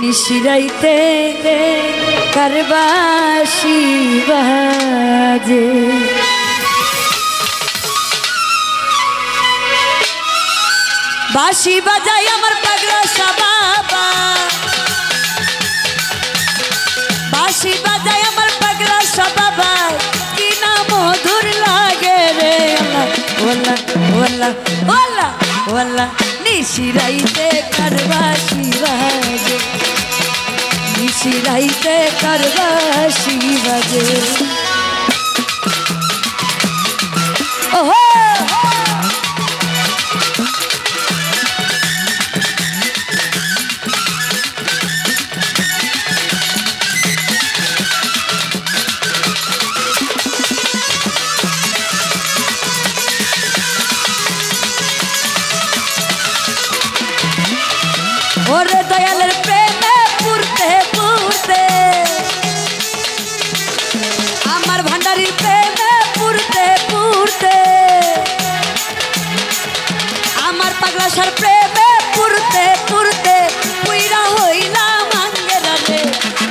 নিশিরাইতে কারবাসি বাজে বাঁশি বাজাই আমার পাগলা বাবা বাঁশি বাজাই আমার পাগলা বাবা কি না মধুর লাগে রে ওলা ওলা ওলা ওলা নিশিরাইতে কারবাসি বাজে নিশিরাইতে কারবাসি বাজে ওহো ওরে দয়ালের প্রেমে পুরতে পুরতে আমার ভান্ডারির প্রেমে পুরতে পুরতে আমার পাগলাসার প্রেমে পুরতে পুরতে পুইরা হইলাম আঙ্গেরা রে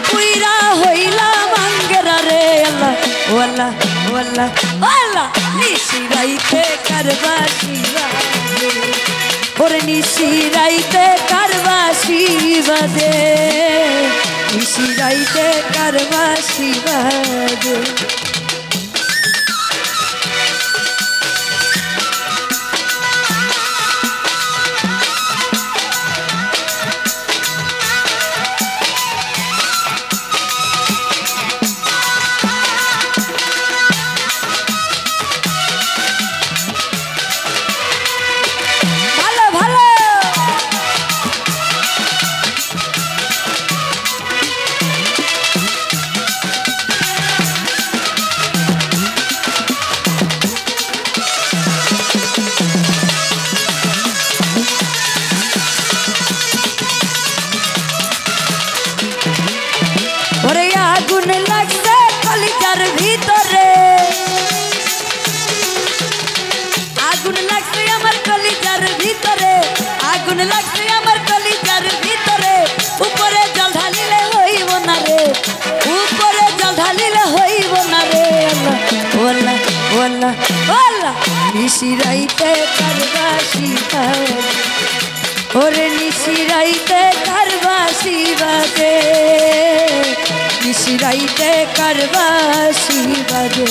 পুইরা হইলাম আঙ্গেরা রে আল্লাহ ওয়াল্লাহ ওয়াল্লাহ ওয়াল্লাহ নিশিরাইতে কারবাসি বাজে ওরে নিশিরাইতে কারবাসি বাজে নিশিরাইতে কারবাসি বাজে ওরে আগুন লাগছে কলিজার ভিতরে আগুন লাগছে আমার কলিজার ভিতরে আগুন লাগছে আমার কলিজার ভিতরে উপরে জল ঢালিলে হইব না রে উপরে জল ঢালিলে হইব না রে ওলা ওলা ওলা নিশিরাইতে কারবাসি বাজে ওরে নিশিরাইতে কারবাসি বাজে নিশিরাইতে কারবাসি বাজে